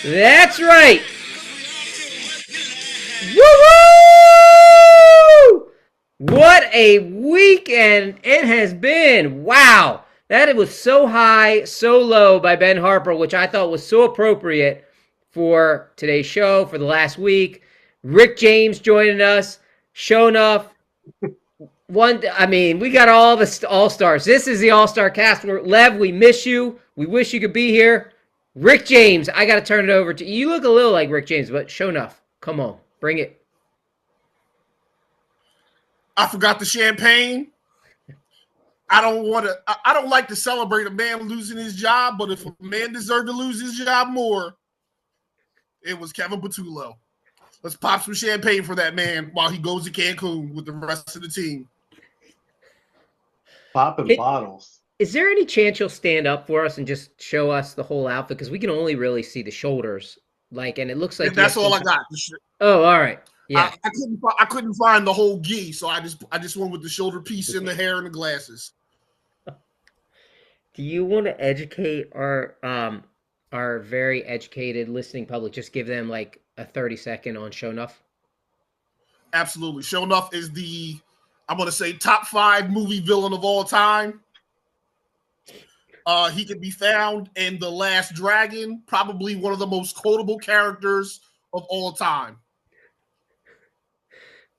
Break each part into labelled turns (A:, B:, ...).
A: That's right. Woo! What a weekend it has been. Wow. That was so high, so low by Ben Harper, which I thought was so appropriate for today's show, for the last week. Rick James joining us. Sho'Nuff. We got all the all-stars. This is the all-star cast. Lev, we miss you. We wish you could be here. Rick James, I got to turn it over to you. You look a little like Rick James, but Sho'Nuff, come on, bring it.
B: I forgot the champagne. I don't like to celebrate a man losing his job, but if a man deserved to lose his job more, it was Kevin Patullo. Let's pop some champagne for that man while he goes to Cancun with the rest of the team.
C: Popping bottles.
A: Is there any chance you'll stand up for us and just show us the whole outfit? Because we can only really see the shoulders. And it looks like
B: that's all I got.
A: Oh, all right. Yeah.
B: I couldn't find the whole gi, so I just went with the shoulder piece and the hair and the glasses.
A: Do you want to educate our very educated listening public? Just give them like a 30-second on Sho'Nuff.
B: Absolutely. Sho'Nuff is I'm going to say, top 5 movie villain of all time. He can be found in The Last Dragon, probably one of the most quotable characters of all time.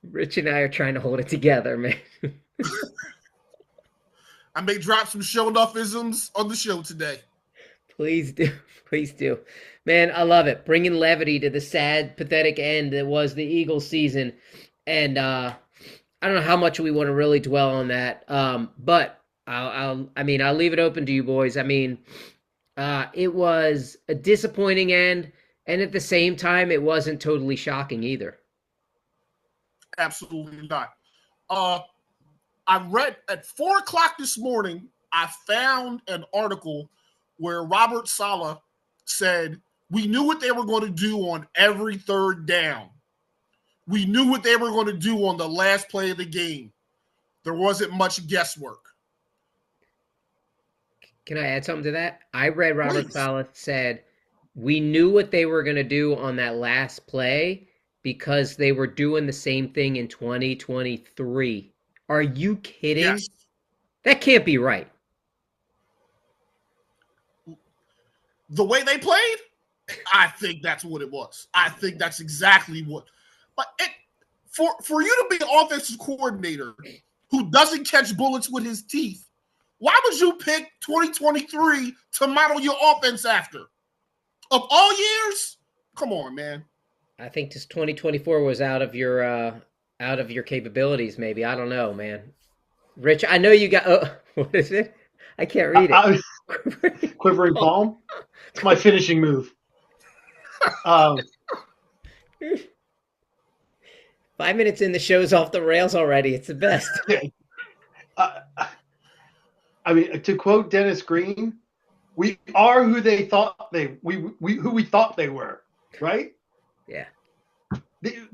A: Rich and I are trying to hold it together, man.
B: I may drop some Sho'Nuffisms on the show today.
A: Please do. Please do. Man, I love it. Bringing levity to the sad, pathetic end that was the Eagles season. And I don't know how much we want to really dwell on that. But I'll leave it open to you boys. It was a disappointing end. And at the same time, it wasn't totally shocking either.
B: Absolutely not. I read at 4:00 this morning, I found an article where Robert Saleh said, we knew what they were going to do on every third down. We knew what they were going to do on the last play of the game. There wasn't much guesswork.
A: Can I add something to that? I read Robert Saleh said, we knew what they were going to do on that last play because they were doing the same thing in 2023. Are you kidding?
B: Yes.
A: That can't be right.
B: The way they played, I think that's what it was. I think that's exactly what. But for you to be an offensive coordinator who doesn't catch bullets with his teeth, why would you pick 2023 to model your offense after? Of all years? Come on, man.
A: I think this 2024 was out of your capabilities, maybe. I don't know, man. Rich, I know you got what is it? I can't read it.
C: Quivering palm. It's my finishing move.
A: 5 minutes in, the show's off the rails already. It's the best.
C: To quote Dennis Green, we are who they thought who we thought they were, right?
A: Yeah.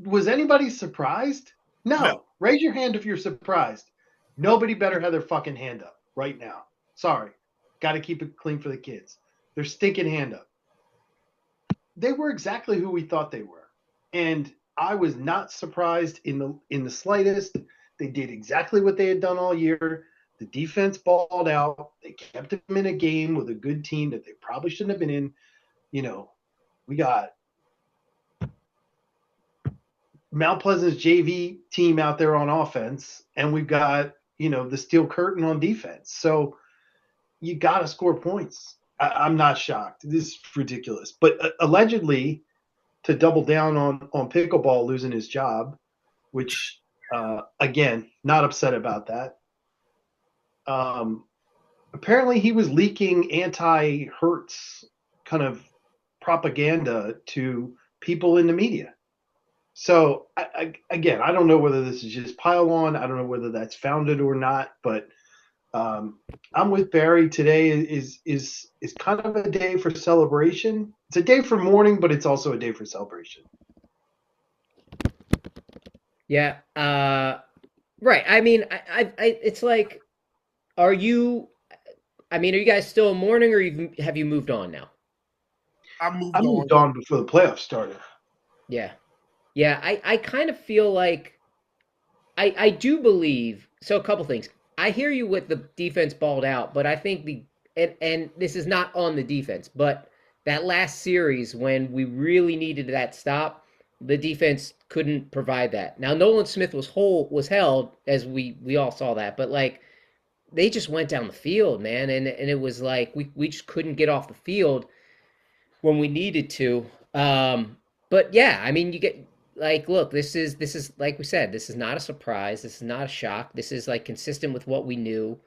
C: Was anybody surprised? No. Raise your hand if you're surprised. Nobody better have their fucking hand up right now. Sorry. Got to keep it clean for the kids. Their stinking hand up. They were exactly who we thought they were. And I was not surprised in the slightest. They did exactly what they had done all year. The defense balled out. They kept them in a game with a good team that they probably shouldn't have been in. We got Mount Pleasant's JV team out there on offense, and we've got, the steel curtain on defense. So you got to score points. I'm not shocked. This is ridiculous. But allegedly, to double down on Pickleball losing his job, which, again, not upset about that. Apparently he was leaking anti-Hertz kind of propaganda to people in the media. So, I don't know whether this is just pile on. I don't know whether that's founded or not, but I'm with Barry. Today is kind of a day for celebration. It's a day for mourning, but it's also a day for celebration.
A: Yeah. Right. I mean, it's like, are you? I mean, are you guys still in mourning, or have you moved on now?
B: I
C: I
B: moved on.
C: moved on before the playoffs started.
A: Yeah. Yeah. I kind of feel like I do believe so. A couple things. I hear you with the defense balled out, but I think and this is not on the defense, but that last series when we really needed that stop, the defense couldn't provide that. Now Nolan Smith was held as we all saw that, but like they just went down the field, man, and it was like we just couldn't get off the field when we needed to. But yeah, I mean, you get like, look, this is like we said, this is not a surprise. This is not a shock. This is like consistent with what we knew.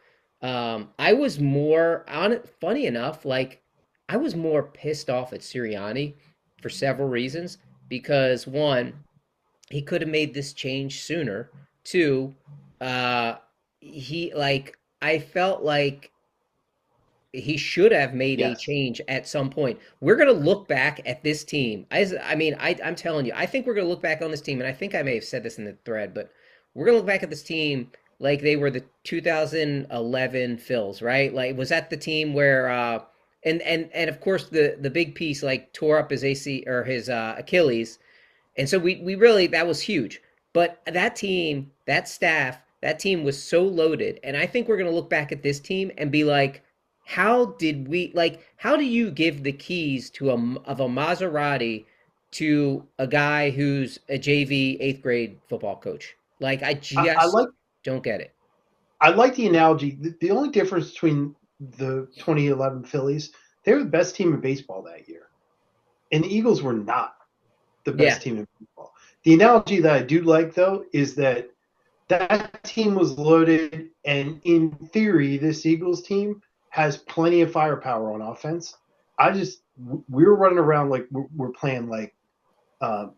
A: I was more on it. Funny enough, like I was more pissed off at Sirianni for several reasons. Because one, he could have made this change sooner. Two, uh, he like I felt like he should have made a
C: Yes.
A: change at some point. We're going to look back at this team. I mean, I'm telling you, I think we're going to look back on this team, and I think I may have said this in the thread, but we're going to look back at this team like they were the 2011 Phils, right? Like, was that the team where, and of course the big piece like tore up his AC or his Achilles, and so we really that was huge. But that team, that staff, that team was so loaded, and I think we're going to look back at this team and be like, how did we like? How do you give the keys to a Maserati to a guy who's a JV eighth grade football coach? Like, I
C: I
A: just
C: like
A: don't get it.
C: I like the analogy. The only difference between the 2011 Phillies, they were the best team in baseball that year, and the Eagles were not the
A: Yeah,
C: best team in baseball. The analogy that I do like though is that that team was loaded, and in theory, this Eagles team has plenty of firepower on offense. We were running around like we're playing like uh,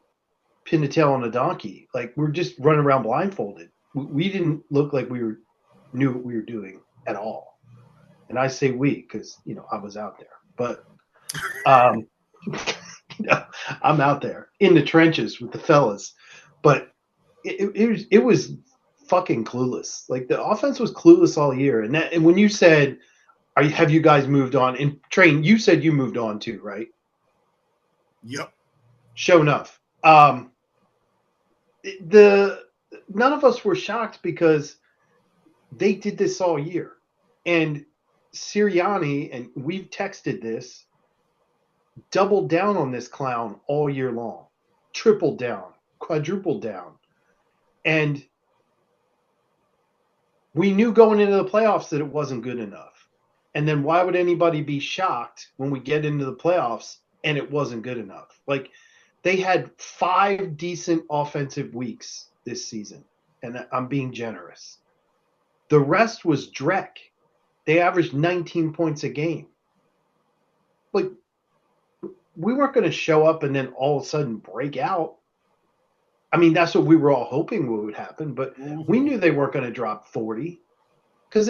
C: pin a tail on a donkey. Like we're just running around blindfolded. We didn't look like we knew what we were doing at all. And I say we because I was out there, but um, I'm out there in the trenches with the fellas. But it was fucking clueless. Like the offense was clueless all year. And when you said, have you guys moved on? And Train, you said you moved on too, right?
B: Yep.
C: Sho'Nuff. None of us were shocked because they did this all year. And Sirianni, and we've texted this, doubled down on this clown all year long, tripled down, quadrupled down. And we knew going into the playoffs that it wasn't good enough. And then why would anybody be shocked when we get into the playoffs and it wasn't good enough? Like they had 5 decent offensive weeks this season, and I'm being generous. The rest was dreck. They averaged 19 points a game. Like we weren't going to show up and then all of a sudden break out. I mean, that's what we were all hoping would happen, but we knew they weren't going to drop 40 because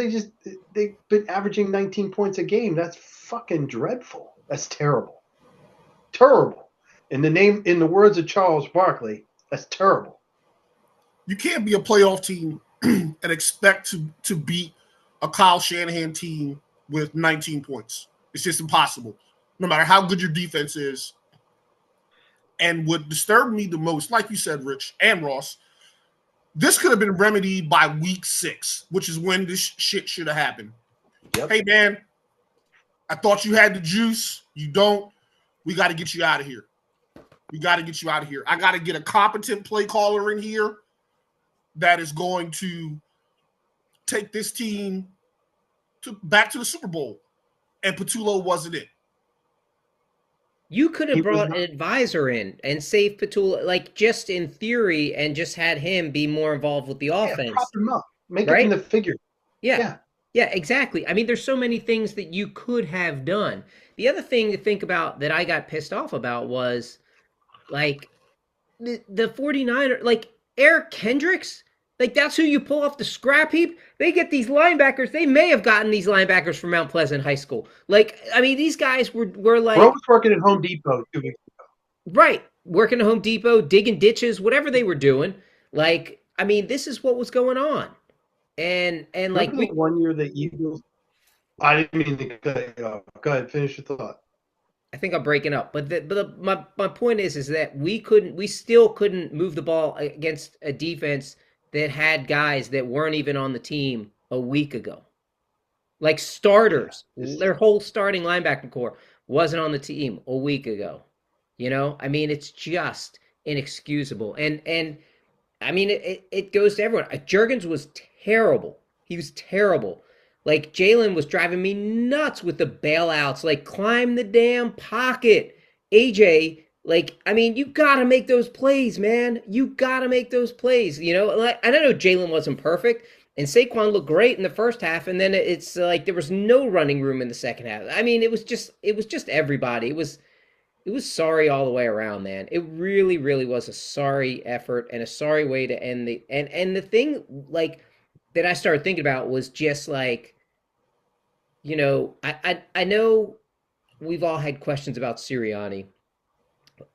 C: they've been averaging 19 points a game. That's fucking dreadful. That's terrible. Terrible. In the words of Charles Barkley, that's terrible.
B: You can't be a playoff team and expect to beat a Kyle Shanahan team with 19 points. It's just impossible. No matter how good your defense is. And what disturbed me the most, like you said, Rich and Ross, this could have been remedied by week 6, which is when this shit should have happened. Yep. Hey, man, I thought you had the juice. You don't. We got to get you out of here. We got to get you out of here. I got to get a competent play caller in here that is going to take this team back to the Super Bowl. And Patullo wasn't it.
A: You could have brought an advisor in and saved Patullo, like just in theory, and just had him be more involved with the offense.
C: Prop him up. Make
A: right?
C: him the figure.
A: Yeah, exactly. I mean, there's so many things that you could have done. The other thing to think about that I got pissed off about was, like, the 49ers, like, Eric Kendricks, like, that's who you pull off the scrap heap. They get these linebackers. They may have gotten these linebackers from Mount Pleasant High School. Like, I mean, these guys were like...
C: Bro was working at Home Depot 2 weeks ago.
A: Right. Working at Home Depot, digging ditches, whatever they were doing. Like, I mean, this is what was going on. And like
C: Remember the one year the Eagles? I didn't mean to cut you off. Go ahead, finish your thought.
A: I think I'm breaking up, but my point is that we still couldn't move the ball against a defense that had guys that weren't even on the team a week ago, like starters.
C: Yeah,
A: Their whole starting linebacker core wasn't on the team a week ago. You know, I mean, it's just inexcusable, and I mean, it goes to everyone. Jurgens was terrible. He was terrible. Like Jalen was driving me nuts with the bailouts. Like climb the damn pocket, AJ. Like I mean, you gotta make those plays, man. You gotta make those plays. You know, like I don't know Jalen wasn't perfect, and Saquon looked great in the first half, and then it's like there was no running room in the second half. I mean, it was just everybody. It was sorry all the way around, man. It really, really was a sorry effort and a sorry way to end and the thing like that I started thinking about was just like, you know, I know we've all had questions about Sirianni,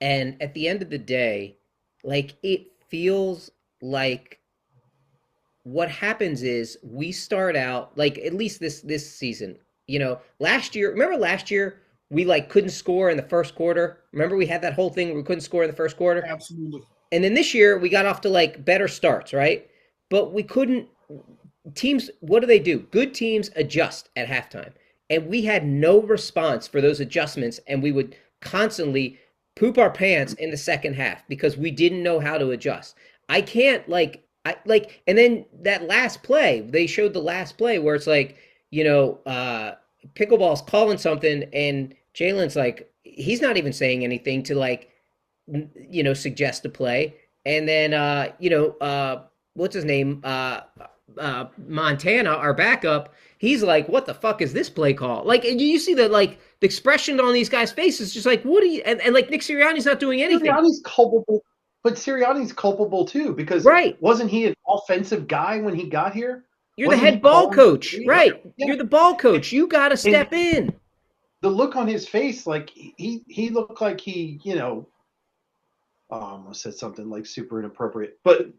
A: and at the end of the day, like it feels like what happens is we start out like at least this season, you know, last year we like couldn't score in the first quarter. Remember we had that whole thing where we couldn't score in the first quarter?
B: Absolutely.
A: And then this year we got off to like better starts, right? But we couldn't teams what do? Good teams adjust at halftime. And we had no response for those adjustments and we would constantly poop our pants in the second half because we didn't know how to adjust. I can't like and then that last play, they showed the last play where it's like, you know, Pickleball's calling something and Jalen's like he's not even saying anything to like you know suggest a play and then you know what's his name Montana our backup he's like what the fuck is this play call like and you see that like the expression on these guys' faces just like what are you and like Nick Sirianni's not doing anything.
C: Sirianni's culpable, but Sirianni's culpable too because
A: right
C: wasn't he an offensive guy when he got here?
A: You're
C: Wasn't
A: the head ball coach, right?
C: Yeah.
A: You're the ball coach. You got to step in.
C: The look on his face, like he looked like he, you know, I almost said something like super inappropriate, but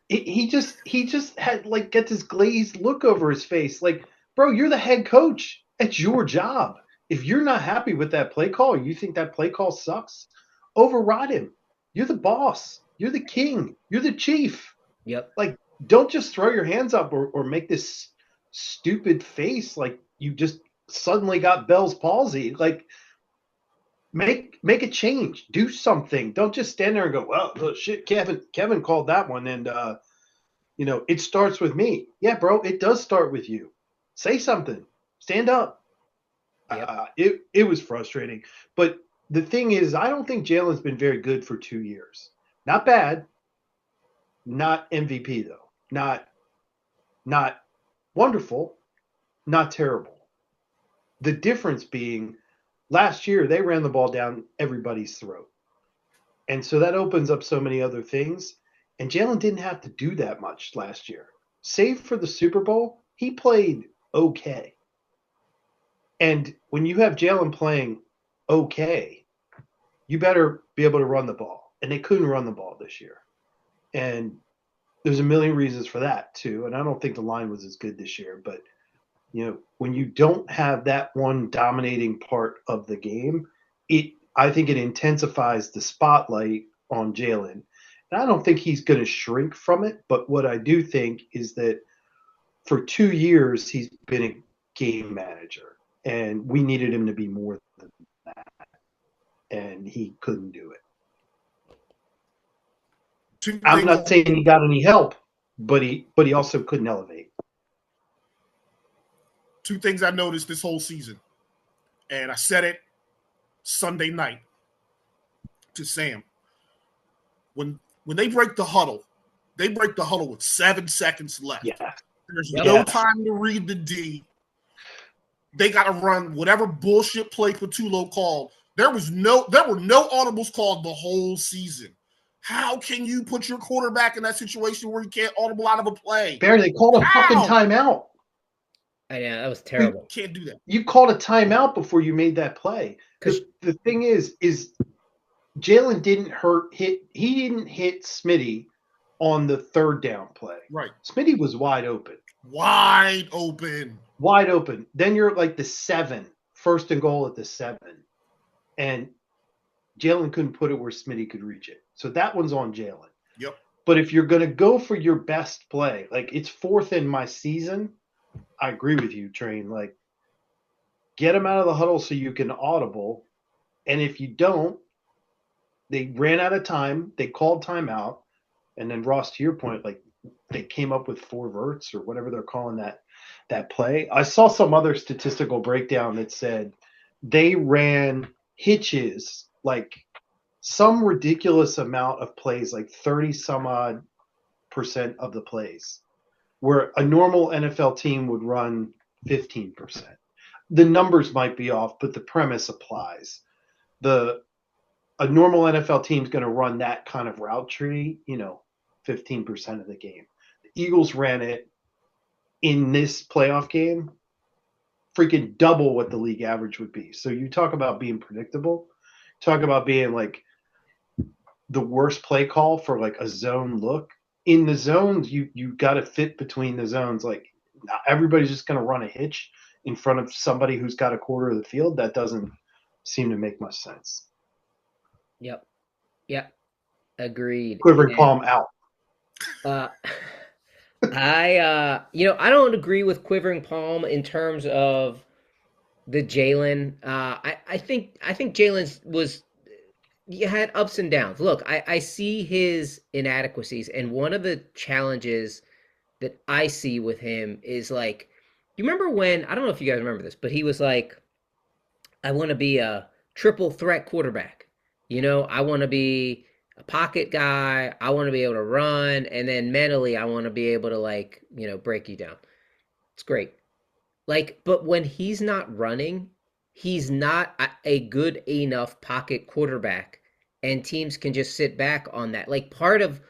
C: he just had like get this glazed look over his face. Like, bro, you're the head coach. It's your job. If you're not happy with that play call, you think that play call sucks, override him. You're the boss. You're the king. You're the chief.
A: Yep.
C: Like, don't just throw your hands up or make this stupid face like you just suddenly got Bell's palsy. Like, make a change. Do something. Don't just stand there and go, well, oh, shit, Kevin called that one, and you know, it starts with me. Yeah, bro, it does start with you. Say something. Stand up. Yep. It was frustrating. But the thing is, I don't think Jalen's been very good for 2 years. Not bad. Not MVP, though. Not wonderful, not terrible. The difference being last year they ran the ball down everybody's throat. And so that opens up so many other things. And Jalen didn't have to do that much last year. Save for the Super Bowl, he played okay. And when you have Jalen playing okay, you better be able to run the ball. And they couldn't run the ball this year. And there's a million reasons for that too. And I don't think the line was as good this year, but you know, when you don't have that one dominating part of the game, I think it intensifies the spotlight on Jalen. And I don't think he's going to shrink from it. But what I do think is that for 2 years, he's been a game manager and we needed him to be more than that. And he couldn't do it. I'm not saying he got any help, but he also couldn't elevate.
B: Two things I noticed this whole season, and I said it Sunday night to Sam. When they break the huddle with 7 seconds left.
C: Yeah.
B: There's no time to read the D. They got to run whatever bullshit play Patullo called. There were no audibles called the whole season. How can you put your quarterback in that situation where you can't audible out of a play?
C: Barry, they called a fucking timeout.
A: I know, that was terrible.
B: You can't do that.
C: You called a timeout before you made that play. Because the thing is Jalen didn't hit Smitty on the third down play.
B: Right.
C: Smitty was wide open.
B: Wide open.
C: Wide open. Then you're like the 7, first and goal at the 7. And Jalen couldn't put it where Smitty could reach it. So that one's on Jalen.
B: Yep.
C: But if you're going to go for your best play, like it's 4th in my season, I agree with you, Train. Like, get him out of the huddle so you can audible. And if you don't, they ran out of time. They called timeout. And then, Ross, to your point, like they came up with 4 verts or whatever they're calling that play. I saw some other statistical breakdown that said they ran hitches like some ridiculous amount of plays, like 30 some odd % of the plays, where a normal NFL team would run 15%. The numbers might be off, but the premise applies. A normal NFL team is going to run that kind of route tree, 15% of the game. The Eagles ran it in this playoff game, freaking double what the league average would be. So you talk about being predictable, talk about being like the worst play call for like a zone look. In the zones, you got to fit between the zones. Like not everybody's just going to run a hitch in front of somebody who's got a quarter of the field. That doesn't seem to make much sense.
A: Yep. Agreed.
C: Quivering palm out.
A: I don't agree with Quivering Palm in terms of the Jalen. I think Jalen's had ups and downs. Look, I see his inadequacies, and one of the challenges that I see with him is like, you remember when, I don't know if you guys remember this, but he was like, I want to be a triple threat quarterback. I want to be a pocket guy. I want to be able to run. And then mentally, I want to be able to break you down. It's great. But when he's not running, he's not a good enough pocket quarterback. And teams can just sit back on that. Like part of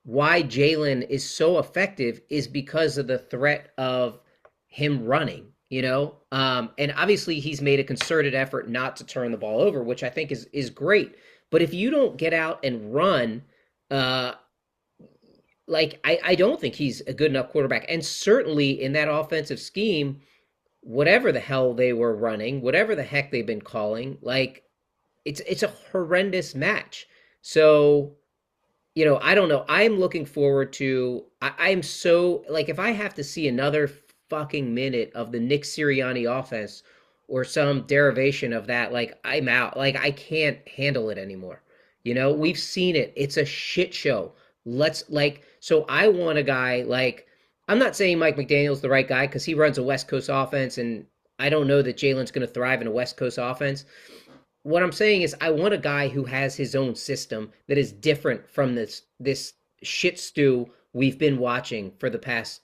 A: why Jalen is so effective is because of the threat of him running, and obviously he's made a concerted effort not to turn the ball over, which I think is great. But if you don't get out and run, I don't think he's a good enough quarterback. And certainly in that offensive scheme, whatever the hell they were running, whatever the heck they've been calling, it's a horrendous match. So, I don't know. I'm looking forward to, I'm so, if I have to see another fucking minute of the Nick Sirianni offense or some derivation of that, I'm out. I can't handle it anymore. We've seen it. It's a shit show. So I want a guy I'm not saying Mike McDaniel's the right guy because he runs a West Coast offense, and I don't know that Jalen's going to thrive in a West Coast offense. What I'm saying is I want a guy who has his own system that is different from this shit stew we've been watching for the past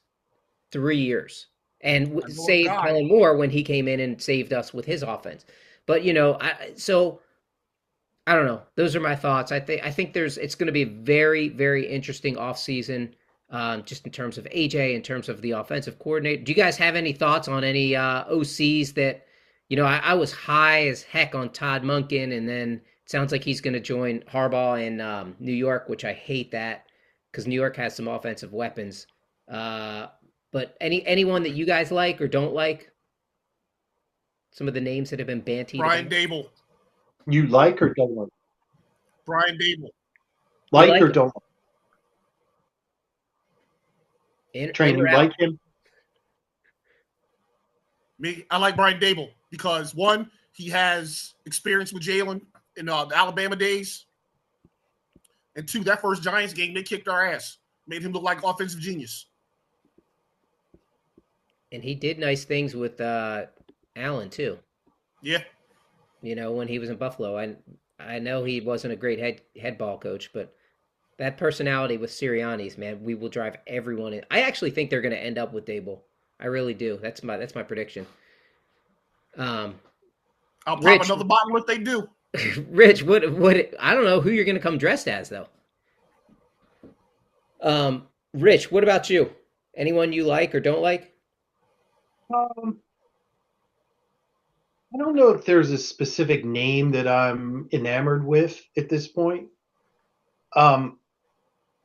A: 3 years. And saved Kellen Moore when he came in and saved us with his offense. But I don't know. Those are my thoughts. I think it's going to be a very, very interesting offseason, just in terms of AJ, in terms of the offensive coordinator. Do you guys have any thoughts on any OCs that I was high as heck on Todd Monken, and then it sounds like he's going to join Harbaugh in New York, which I hate that because New York has some offensive weapons. But anyone that you guys like or don't like? Some of the names that have been bantied.
B: Brian Dable.
C: You like or don't like?
B: Brian Dable.
C: Like or don't like? Train, you like him?
B: Me, I like Brian Dable because, one, he has experience with Jalen in the Alabama days. And 2, that first Giants game, they kicked our ass. Made him look like offensive genius.
A: And he did nice things with Allen too.
B: Yeah.
A: When he was in Buffalo. I know he wasn't a great head ball coach, but that personality with Sirianni's, man, we will drive everyone in. I actually think they're going to end up with Dable. I really do. That's my prediction.
B: I'll pop another bottle if they do.
A: Rich, what I don't know who you're going to come dressed as though. Rich, what about you? Anyone you like or don't like?
C: I don't know if there's a specific name that I'm enamored with at this point.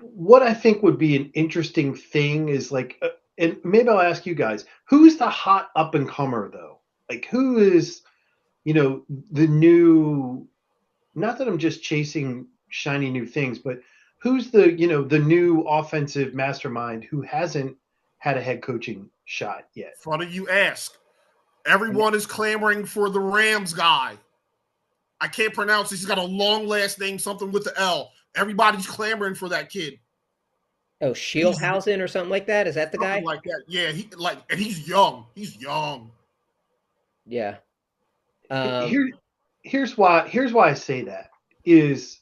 C: what I think would be an interesting thing is like, and maybe I'll ask you guys, who's the hot up and comer though? Like, who is, the new, not that I'm just chasing shiny new things, but who's the new offensive mastermind who hasn't had a head coaching shot yet?
B: Funny you ask. Everyone is clamoring for the Rams guy. I can't pronounce this. He's got a long last name, something with the L. Everybody's clamoring for that kid.
A: Oh,
B: He's
A: Shielhausen or something like that. Is that the
B: something
A: guy?
B: like that. Yeah, and he's young. He's young.
A: Yeah. Um,
C: Here, here's why I say that is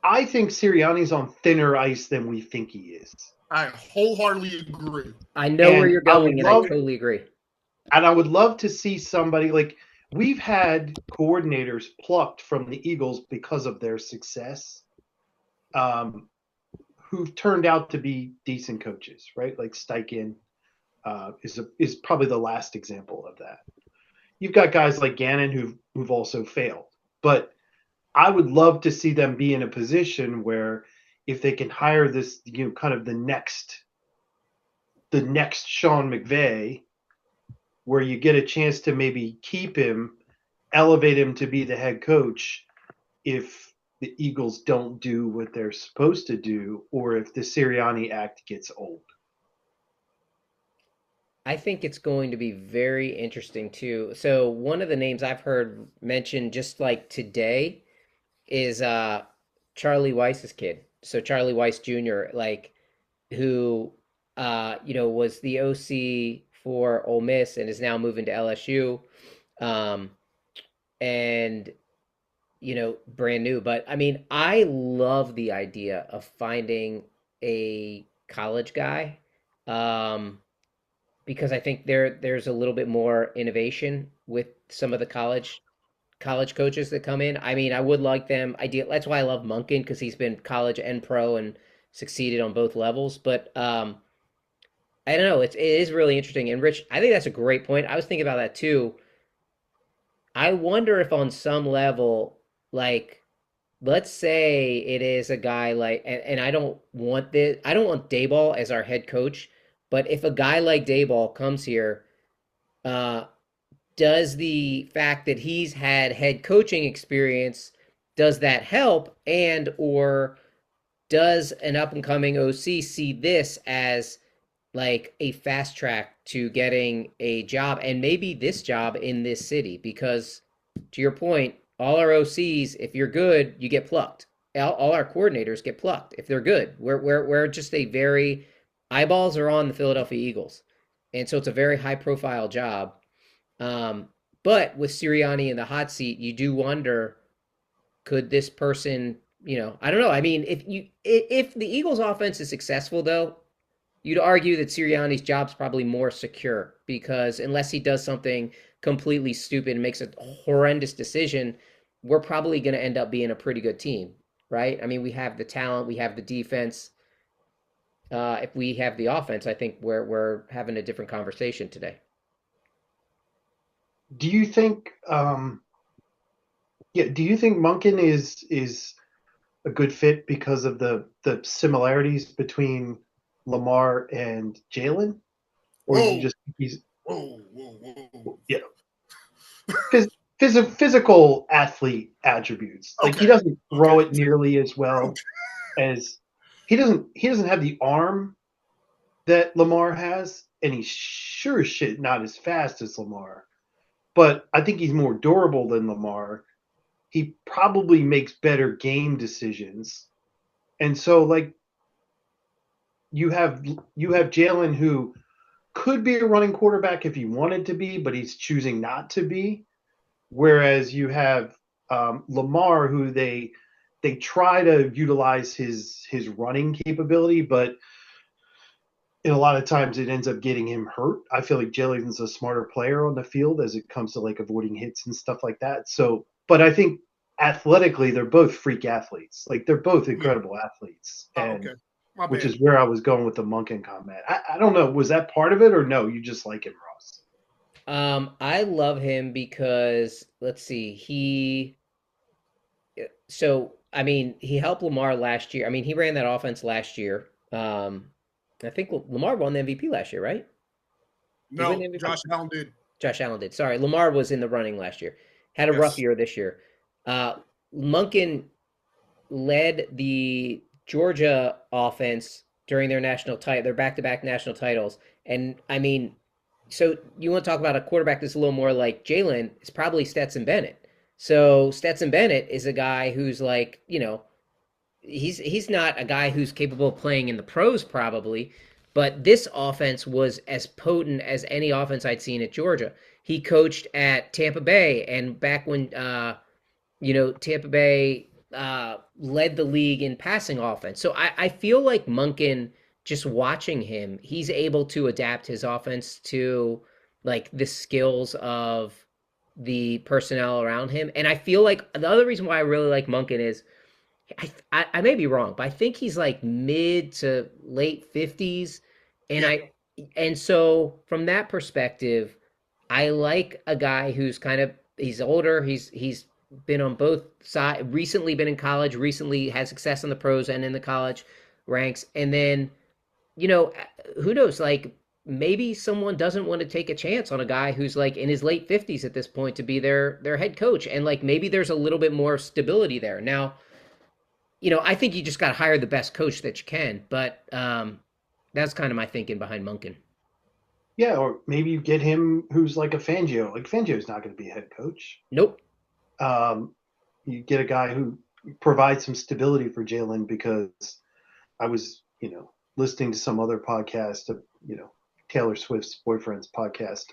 C: I think Sirianni's on thinner ice than we think he is.
B: I wholeheartedly agree.
A: I know where
C: And
A: you're going, and I totally agree.
C: I would love to see somebody like we've had coordinators plucked from the Eagles because of their success, who've turned out to be decent coaches, right? Like Steichen is probably the last example of that. You've got guys like Gannon who've also failed, but I would love to see them be in a position where if they can hire this, kind of the next Sean McVay, where you get a chance to maybe keep him, elevate him to be the head coach if the Eagles don't do what they're supposed to do, or if the Sirianni act gets old.
A: I think it's going to be very interesting too. So one of the names I've heard mentioned just like today is Charlie Weiss's kid. So Charlie Weiss Jr., like who was the OC for Ole Miss and is now moving to LSU. Um, and brand new. But I mean, I love the idea of finding a college guy. Um, because I think there's a little bit more innovation with some of the college coaches that come in. I mean, I would like them. That's why I love Monken because he's been college and pro and succeeded on both levels. But I don't know. It is really interesting. And Rich, I think that's a great point. I was thinking about that too. I wonder if on some level, like, let's say it is a guy like, and I don't want Dayball as our head coach, but if a guy like Dayball comes here, uh, does the fact that he's had head coaching experience, does that help? And or does an up and coming OC see this as like a fast track to getting a job and maybe this job in this city? Because to your point, all our OCs, if you're good, you get plucked. All our coordinators get plucked if they're good. We're just a very eyeballs are on the Philadelphia Eagles, and so it's a very high profile job. Um, but with Sirianni in the hot seat, you do wonder, could this person, I don't know. I mean, if the Eagles offense is successful though, you'd argue that Sirianni's job's probably more secure because unless he does something completely stupid and makes a horrendous decision, we're probably going to end up being a pretty good team, right? I mean, we have the talent, we have the defense. If we have the offense, I think we're having a different conversation today.
C: Do you think? Do you think Monken is a good fit because of the similarities between Lamar and Jalen, or do you
B: Whoa,
C: just think he's
B: whoa, whoa, whoa.
C: yeah physical athlete attributes? Like he
B: Okay,
C: doesn't throw
B: okay.
C: it nearly as well as he doesn't have the arm that Lamar has, and he's sure as shit not as fast as Lamar. But I think he's more durable than Lamar. He probably makes better game decisions. And so like you have Jalen who could be a running quarterback if he wanted to be, but he's choosing not to be. Whereas you have Lamar who they try to utilize his running capability, but in a lot of times it ends up getting him hurt. I feel like Jalen's a smarter player on the field as it comes to like avoiding hits and stuff like that. So, but I think athletically they're both freak athletes. Like they're both
B: Yeah.
C: incredible athletes,
B: Oh,
C: and
B: okay. My
C: which
B: bad.
C: is where I was going with the Monken comment. I don't know, was that part of it or no? You just like him, Ross?
A: I love him because let's see, so I mean, he helped Lamar last year. I mean, he ran that offense last year. I think Lamar won the MVP last year, right? Did he win the
B: No,
A: MVP?
B: Josh Allen did.
A: Josh Allen did. Sorry, Lamar was in the running last year. Had a rough
B: Yes.
A: year this year. Monken led the Georgia offense during their back-to-back national titles. And I mean, so you want to talk about a quarterback that's a little more like Jalen? It's probably Stetson Bennett. So Stetson Bennett is a guy who's like, he's not a guy who's capable of playing in the pros probably, but this offense was as potent as any offense I'd seen at Georgia. He coached at Tampa Bay, and back when Tampa Bay led the league in passing offense. So I feel like Monken, just watching him, he's able to adapt his offense to like the skills of the personnel around him. And I feel like the other reason why I really like Monken is I may be wrong, but I think he's like mid to late 50s. And
B: Yeah.
A: and so from that perspective, I like a guy who's he's older, he's been on both sides, recently been in college, recently had success in the pros and in the college ranks. And then, who knows, like maybe someone doesn't want to take a chance on a guy who's like in his late 50s at this point to be their head coach. And like maybe there's a little bit more stability there. Now, I think you just got to hire the best coach that you can. But that's kind of my thinking behind Monken.
C: Yeah, or maybe you get him who's like a Fangio. Like Fangio's not going to be a head coach.
A: Nope.
C: You get a guy who provides some stability for Jalen, because I was, listening to some other podcast of, Taylor Swift's boyfriend's podcast.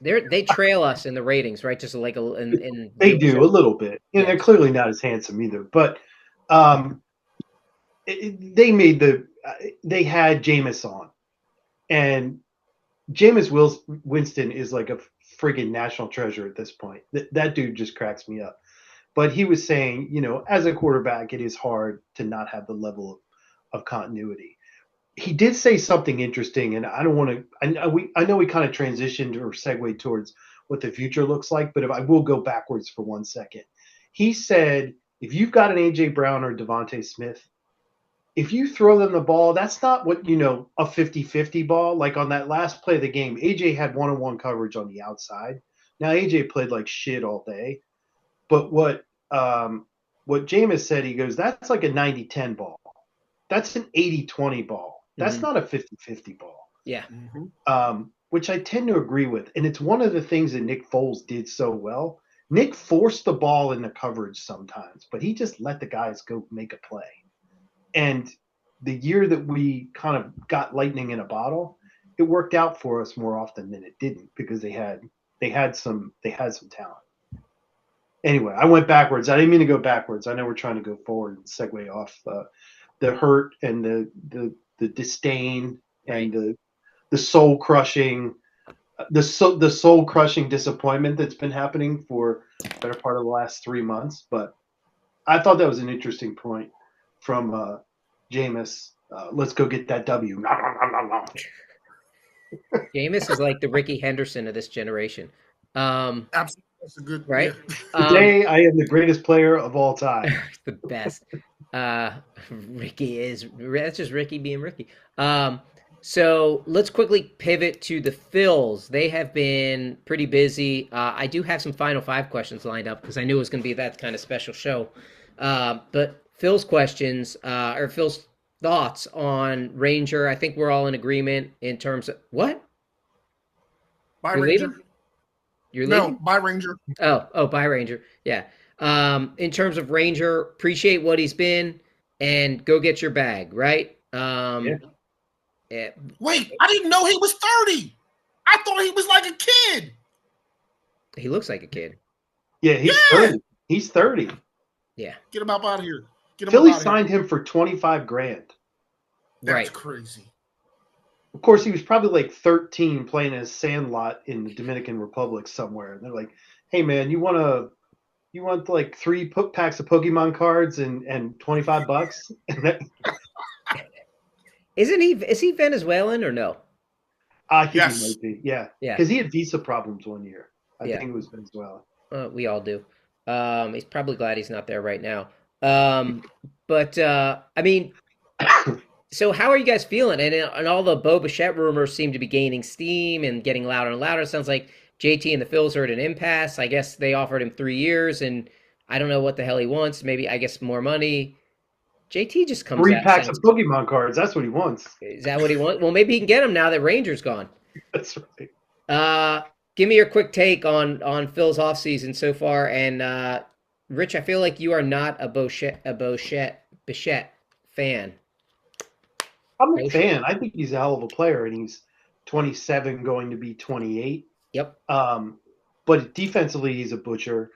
A: They trail us in the ratings, right? Just like
C: they do a little bit. They're clearly not as handsome either, but they had Jameis on, and Jameis Winston is like a friggin' national treasure at this point. That dude just cracks me up. But he was saying, as a quarterback, it is hard to not have the level of continuity. He did say something interesting, and I don't want to. I know we kind of transitioned or segued towards what the future looks like, but if I will go backwards for 1 second. He said, if you've got an AJ Brown or Devontae Smith, if you throw them the ball, that's not what, a 50-50 ball. Like on that last play of the game, AJ had one-on-one coverage on the outside. Now AJ played like shit all day. But what Jameis said, he goes, that's like a 90-10 ball. That's an 80-20 ball. That's not a 50-50 ball.
A: Yeah.
C: Which I tend to agree with. And it's one of the things that Nick Foles did so well. Nick forced the ball in the coverage sometimes, but he just let the guys go make a play. And the year that we kind of got lightning in a bottle, it worked out for us more often than it didn't, because they had some talent. Anyway, I went backwards. I didn't mean to go backwards. I know we're trying to go forward and segue off the hurt and the disdain and the soul crushing disappointment that's been happening for the better part of the last 3 months. But I thought that was an interesting point from Jameis. Let's go get that W.
A: Jameis is like the Ricky Henderson of this generation.
B: Absolutely. That's a good
A: right.
B: Yeah.
C: Today, I am the greatest player of all time.
A: The best. That's just Ricky being Ricky. So let's quickly pivot to the Phils. They have been pretty busy. I do have some Final Five questions lined up because I knew it was going to be that kind of special show. But Phil's questions, or Phil's thoughts on Ranger. I think we're all in agreement in terms of what?
B: Bye,
A: You're
B: Ranger.
A: leaving? You're leaving?
B: No, bye, Ranger.
A: Bye, Ranger. Yeah. In terms of Ranger, appreciate what he's been and go get your bag, right? Yeah.
B: Wait, I didn't know he was 30. I thought he was like a kid.
A: He looks like a kid.
C: Yeah, he's 30. He's 30.
A: Yeah.
B: Get him out of here.
C: Philly signed him for $25,000.
B: That's crazy.
C: Of course, he was probably like 13 playing as Sandlot in the Dominican Republic somewhere. And they're like, hey, man, you want like 3 packs of Pokemon cards and $25?
A: Is he Venezuelan or no?
C: I think he might be. Yeah.
A: Yeah.
C: Because he had visa problems one year. I think it was Venezuela.
A: We all do. He's probably glad he's not there right now. Um, but I mean, so how are you guys feeling? And all the Bo Bichette rumors seem to be gaining steam and getting louder and louder. It sounds like JT and the Phils are at an impasse. I guess they offered him 3 years, and I don't know what the hell he wants. Maybe I guess more money. JT just comes
C: Three
A: out
C: packs of
A: sounds.
C: Pokemon cards. That's what he wants.
A: Is that what he wants? Well, maybe he can get him now that Ranger's gone.
C: That's right.
A: Uh, Give me your quick take on Phil's offseason so far. And Rich, I feel like you are not Bichette fan.
C: I'm a
A: Bichette.
C: fan. I think he's a hell of a player, and he's 27, going to be 28.
A: Yep.
C: But defensively, he's a butcher.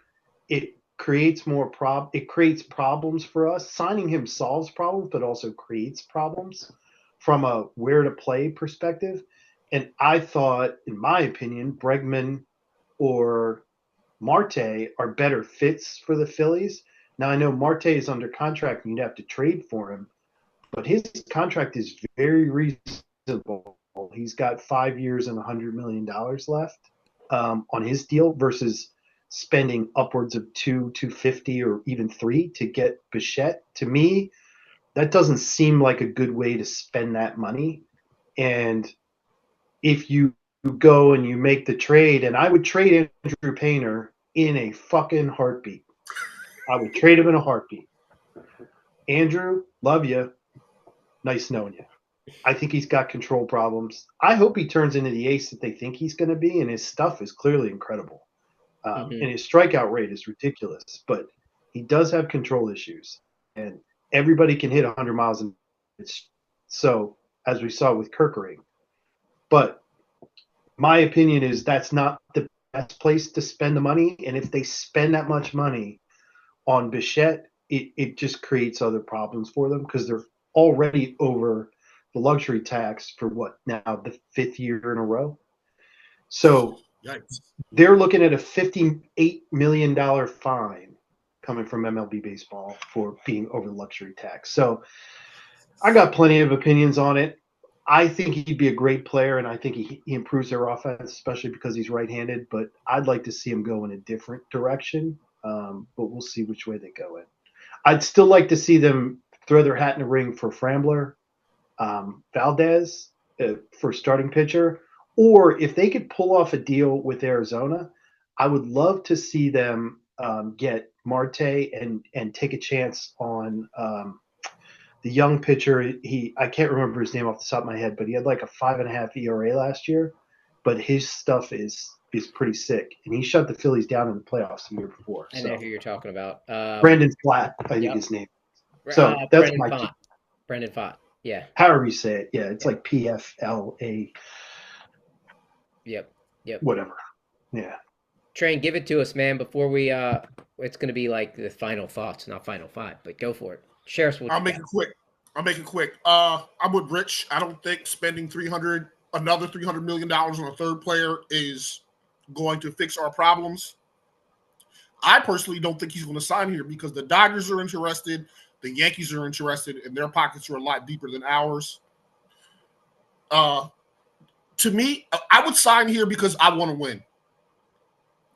C: It creates It creates problems for us. Signing him solves problems, but also creates problems from a where to play perspective. And I thought, in my opinion, Bregman or Marte are better fits for the Phillies. Now I know Marte is under contract and you'd have to trade for him, but his contract is very reasonable. He's got 5 years and $100 million left on his deal versus spending upwards of 250 or even three to get Bichette. To me, that doesn't seem like a good way to spend that money. And if you go and you make the trade, and I would trade Andrew Painter in a fucking heartbeat. I would trade him in a heartbeat. Andrew, love you. Nice knowing you. I think he's got control problems. I hope he turns into the ace that they think he's going to be, and his stuff is clearly incredible. And his strikeout rate is ridiculous, but he does have control issues, and everybody can hit 100 miles an hour. So, as we saw with Kerkering. But my opinion is that's not the best place to spend the money, and if they spend that much money on Bichette, it just creates other problems for them because they're already over the luxury tax for what now, the 5th year in a row. So
B: Yikes.
C: they're looking at a $58 million fine coming from MLB baseball for being over the luxury tax. So I got plenty of opinions on it. I think he'd be a great player, and I think he improves their offense, especially because he's right-handed. But I'd like to see him go in a different direction. But we'll see which way they go in. I'd still like to see them throw their hat in the ring for Frambler, Valdez for starting pitcher, or if they could pull off a deal with Arizona, I would love to see them get Marte and take a chance on the young pitcher. I can't remember his name off the top of my head, but he had like a 5.5 ERA last year. But his stuff is pretty sick, and he shut the Phillies down in the playoffs the year before.
A: I know who you're talking about.
C: Brandon Flatt, I think
A: Yep.
C: his name. So that's
A: Brendan
C: my
A: Font. Brendan Font. Yeah.
C: however you say it. Yeah, it's like PFLA,
A: Yep.
C: whatever. Yeah.
A: Train, give it to us, man, before we it's gonna be like the final thoughts, not final five, but go for it. Share us what
B: I'll
A: you
B: make
A: got.
B: it quick. I'm with Rich. I don't think spending another $300 million on a third player is going to fix our problems. I personally don't think he's going to sign here because the Dodgers are interested, the Yankees are interested, and their pockets are a lot deeper than ours. To me, I would sign here because I want to win.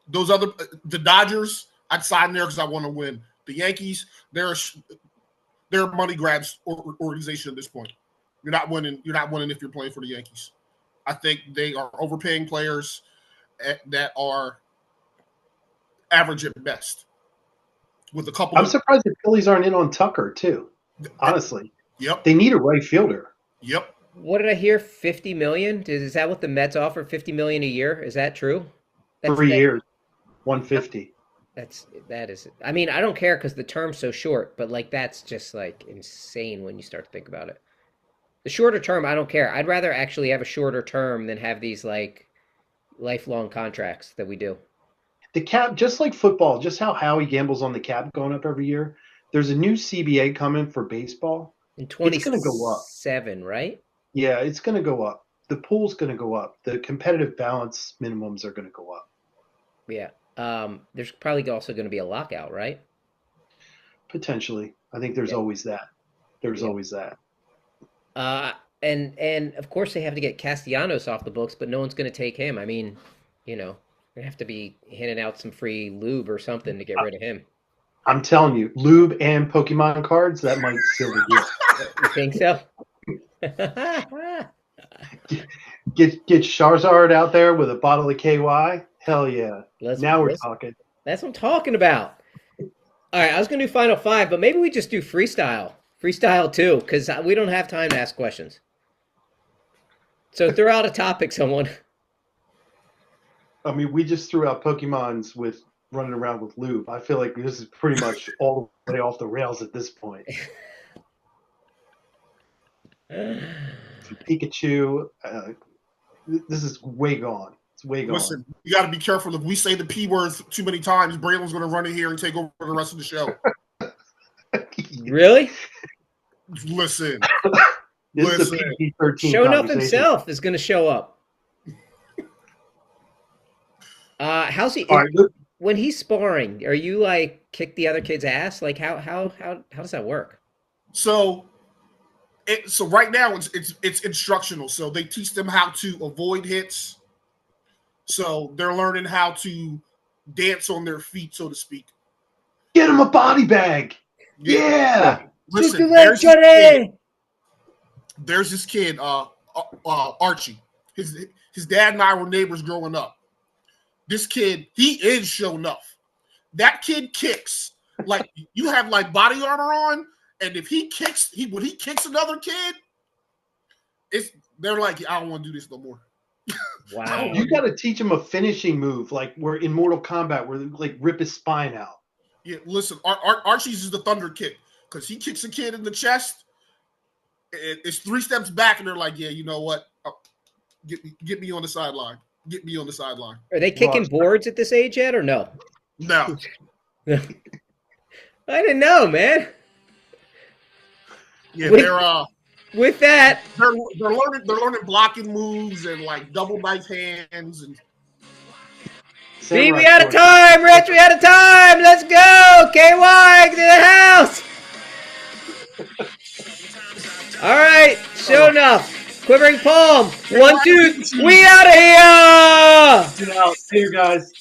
B: The Dodgers, I'd sign there because I want to win. The Yankees, they're a money grabs organization at this point. You're not winning. You're not winning if you're playing for the Yankees. I think they are overpaying players that are average at best. With a couple,
C: I'm surprised the Phillies aren't in on Tucker too. Honestly,
B: Yep.
C: they need a right fielder.
B: Yep.
A: What did I hear? 50 million? Is that what the Mets offer? 50 million a year? Is that true?
C: 3 years, 150.
A: That is. I mean, I don't care because the term's so short, but like that's just like insane when you start to think about it. The shorter term, I don't care. I'd rather actually have a shorter term than have these like lifelong contracts that we do.
C: The cap, just like football, just how Howie gambles on the cap going up every year. There's a new CBA coming for baseball.
A: In
C: It's going to go up.
A: 27, right?
C: Yeah, it's going to go up. The pool's going to go up. The competitive balance minimums are going to go up.
A: Yeah. There's probably also going to be a lockout, right?
C: Potentially. I think there's
A: Yeah.
C: always that. There's
A: Yeah.
C: always that.
A: And of course they have to get Castellanos off the books, but no one's going to take him. I mean, you know, We have to be handing out some free lube or something to get rid of him.
C: I'm telling you, lube and Pokemon cards, that might seal the deal.
A: You think so?
C: Get Charizard out there with a bottle of KY. Hell yeah. Now we're talking.
A: That's what I'm talking about. All right, I was going to do Final Five, but maybe we just do freestyle. Freestyle too, because we don't have time to ask questions. So throw out a topic, someone.
C: I mean, we just threw out Pokemons with running around with lube. I feel like this is pretty much all the way off the rails at this point. Pikachu, this is way gone. It's way gone.
B: Listen, you got to be careful. If we say the P words too many times, Braylon's going to run in here and take over the rest of the show.
A: Really?
B: Listen.
C: This is a PG-13
A: Sho'Nuff himself is going to show up. How's he?
C: All right,
A: when he's sparring, are you like kick the other kid's ass? Like how does that work?
B: So right now it's instructional. So they teach them how to avoid hits. So they're learning how to dance on their feet, so to speak.
C: Get him a body bag. Yeah.
B: Listen, there's this kid, Archie. His dad and I were neighbors growing up. This kid, he is Sho'Nuff. That kid kicks. Like, you have, like, body armor on, and if he kicks, when he kicks another kid, they're like, I don't want to do this no more.
A: Wow.
C: You got to teach him a finishing move, like we're in Mortal Kombat, where they, like, rip his spine out.
B: Yeah, listen, Archie's is the thunder kick, because he kicks a kid in the chest, it's 3 steps back, and they're like, yeah, you know what? Get me on the sideline. Get me on the sideline.
A: Are they kicking boards at this age yet, or no?
B: No.
A: I didn't know, man.
B: Yeah,
A: with that,
B: they're learning blocking moves and like double knife hands and.
A: See, we out of time, Rich. We out of time. Let's go, KY, to the house. All right, Sho'Nuff, Quivering Palm. 1, 2, we out of here.
C: See you guys.